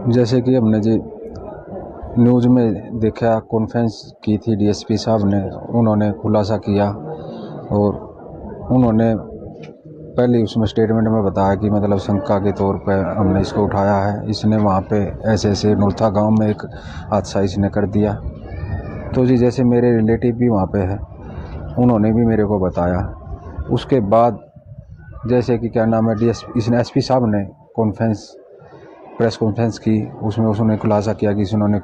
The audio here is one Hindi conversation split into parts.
जैसे कि हमने जी न्यूज़ में देखा, कॉन्फ्रेंस की थी डीएसपी साहब ने, उन्होंने खुलासा किया और उन्होंने पहले उसमें स्टेटमेंट में बताया कि मतलब शंका के तौर पे हमने इसको उठाया है, इसने वहाँ पे ऐसे ऐसे नौथा गांव में एक हादसा इसने कर दिया। तो जी जैसे मेरे रिलेटिव भी वहाँ पे है, उन्होंने भी मेरे को बताया। उसके बाद जैसे कि क्या नाम है इसने एसपी साहब ने प्रेस कॉन्फ्रेंस की, उसमें उसने खुलासा किया कि इन्होंने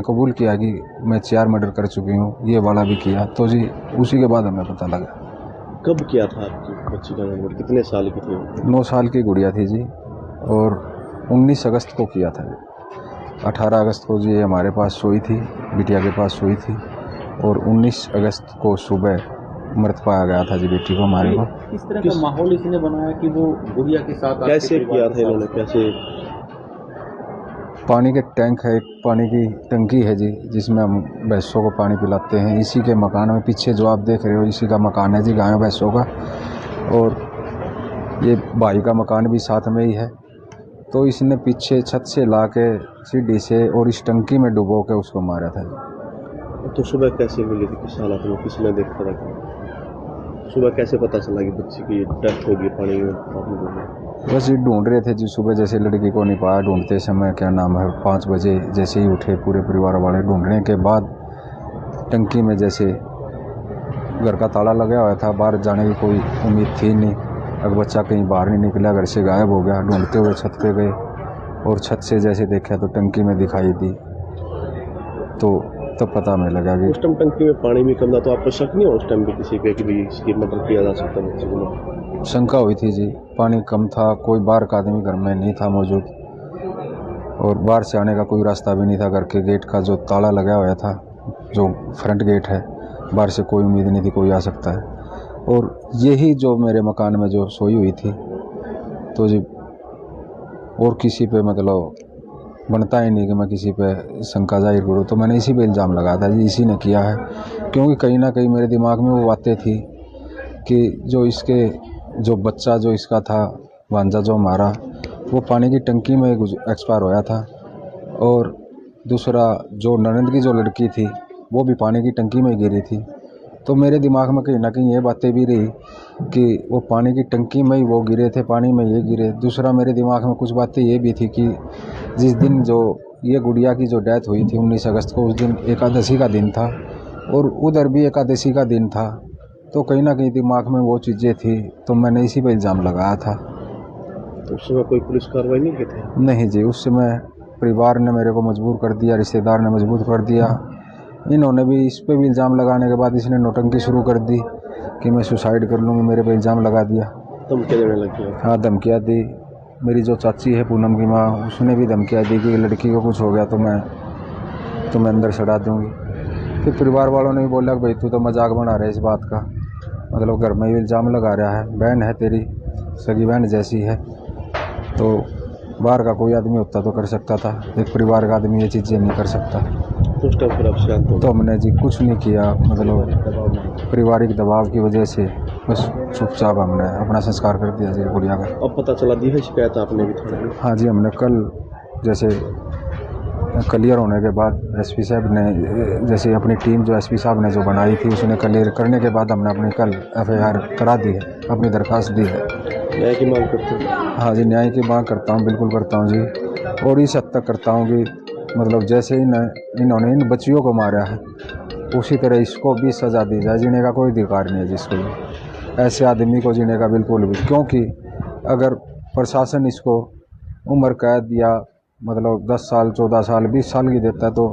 कबूल किया कि मैं 4 मर्डर कर चुकी हूँ, ये वाला भी किया। तो जी उसी के बाद हमें पता लगा। कब किया था आपकी बच्ची का मर्डर? कितने साल की थी? 9 साल की गुड़िया थी जी, और 19 अगस्त को किया था। 18 अगस्त को जी हमारे पास सोई थी, बिटिया के पास सोई थी, और 19 अगस्त को सुबह मृत पाया गया था जी बेटी को हमारे को। किस तरह का माहौल इसने बनाया कि वो गुड़िया के साथ कैसे किया था इन्होंने? कैसे? पानी के टैंक है, एक पानी की टंकी है जी, जिसमें हम भैंसों को पानी पिलाते हैं। इसी के मकान में पीछे जो आप देख रहे हो, इसी का मकान है जी, गायों भैंसों का। और ये भाई का मकान भी साथ में ही है। तो इसने पीछे छत से ला के सीढ़ी से और इस टंकी में डुबो के उसको मारा था। तो सुबह कैसे मिली थी? किस हालत में? किसने देखा था? सुबह कैसे पता चला कि बच्ची की डेथ हो गई पानी में? बस ये ढूंढ रहे थे जी, सुबह जैसे लड़की को नहीं पाया, ढूंढते समय क्या नाम है 5 बजे जैसे ही उठे पूरे परिवार वाले। ढूंढने के बाद टंकी में जैसे घर का ताला लगा हुआ था, बाहर जाने की कोई उम्मीद थी नहीं। अगर बच्चा कहीं बाहर नहीं निकला, घर से गायब हो गया। ढूंढते हुए छत पे गए और छत से जैसे देखा तो टंकी में दिखाई दी, तो तब पता हमें लगा कि उस टाइम टंकी में पानी भी कम था। तो आपको शक नहीं हो उस टाइम पे किसी पे कि भाई इसकी मर्डर किया जा सकता है? शंका हुई थी जी, पानी कम था, कोई बाहर का आदमी घर में नहीं था मौजूद, और बाहर से आने का कोई रास्ता भी नहीं था। घर के गेट का जो ताला लगा हुआ था, जो फ्रंट गेट है, बाहर से कोई उम्मीद नहीं थी कोई आ सकता है। और यही जो मेरे मकान में जो सोई हुई थी, तो जी और किसी पे मतलब बनता ही नहीं कि मैं किसी पे शंका जाहिर करूँ। तो मैंने इसी पे इल्ज़ाम लगाया था जी, इसी ने किया है। क्योंकि कहीं ना कहीं मेरे दिमाग में वो बातें थी कि जो बच्चा जो इसका था, भांजा जो हमारा, वो पानी की टंकी में एक्सपायर होया था। और दूसरा जो ननद की जो लड़की थी, वो भी पानी की टंकी में गिरी थी। तो मेरे दिमाग में कहीं ना कहीं ये बातें भी रही कि वो पानी की टंकी में ही वो गिरे थे, पानी में ये गिरे। दूसरा मेरे दिमाग में कुछ बातें ये भी थी कि जिस दिन जो ये गुड़िया की जो डेथ हुई थी 19 अगस्त को, उस दिन एकादशी का दिन था और उधर भी एकादशी का दिन था। तो कहीं ना कहीं दिमाग में वो चीज़ें थी, तो मैंने इसी पे इल्ज़ाम लगाया था। तो उस समय कोई पुलिस कार्रवाई नहीं की थी? नहीं जी, उस समय परिवार ने मेरे को मजबूर कर दिया, रिश्तेदार ने मजबूर कर दिया। इन्होंने भी इस पे भी इल्ज़ाम लगाने के बाद इसने नौटंकी शुरू कर दी कि मैं सुसाइड कर लूँगी, मेरे पे इल्ज़ाम लगा दिया। धमकियाँ देने लग गया? हाँ, धमकियाँ दी। मेरी जो चाची है पूनम की माँ, उसने भी धमकियाँ दी कि लड़की को कुछ हो गया तो मैं तुम्हें अंदर सड़ा दूँगी। फिर परिवार वालों ने भी बोला कि भाई तू तो मजाक बना रहा है इस बात का, मतलब घर में ही इल्ज़ाम लगा रहा है, बहन है तेरी, सगी बहन जैसी है। तो बाहर का कोई आदमी होता तो कर सकता था, एक परिवार का आदमी ये चीज़ें नहीं कर सकता। तो उस टाइम फिर आप शांत हो? तो हमने जी कुछ नहीं किया, मतलब पारिवारिक दबाव की वजह से बस चुपचाप हमने अपना संस्कार कर दिया जी गुड़िया का। अब पता चला दी है शिकायत आपने भी थाने में? हाँ जी, हमने कल जैसे क्लियर होने के बाद एसपी साहब ने जैसे अपनी टीम जो एसपी साहब ने जो बनाई थी, उसने क्लियर करने के बाद हमने अपनी कल एफआईआर करा दी है, अपनी दरख्वास्त दी है। न्याय की मांग करते हैं? हाँ जी, न्याय की मांग करता हूँ, बिल्कुल करता हूँ जी। और इस हद तक करता हूँ कि मतलब जैसे ही इन्होंने इन बच्चियों को मारा है, उसी तरह इसको भी सज़ा दी जाए। जीने का कोई अधिकार नहीं है जिसको भी, ऐसे आदमी को जीने का बिल्कुल भी। क्योंकि अगर प्रशासन इसको उम्र कैद या मतलब 10 साल 14 साल 20 साल की देता है, तो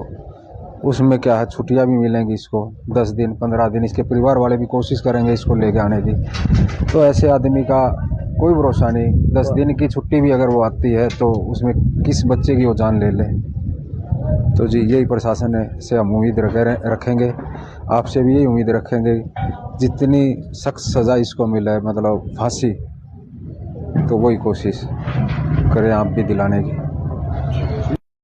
उसमें क्या है, छुट्टियां भी मिलेंगी इसको, 10 दिन 15 दिन। इसके परिवार वाले भी कोशिश करेंगे इसको लेके आने की। तो ऐसे आदमी का कोई भरोसा नहीं, 10 दिन की छुट्टी भी अगर वो आती है तो उसमें किस बच्चे की वो जान ले ले। तो जी यही प्रशासन से हम उम्मीद रखेंगे, आपसे भी यही उम्मीद रखेंगे, जितनी सख्त सज़ा इसको मिले, मतलब फांसी, तो वही कोशिश करें आप भी दिलाने की।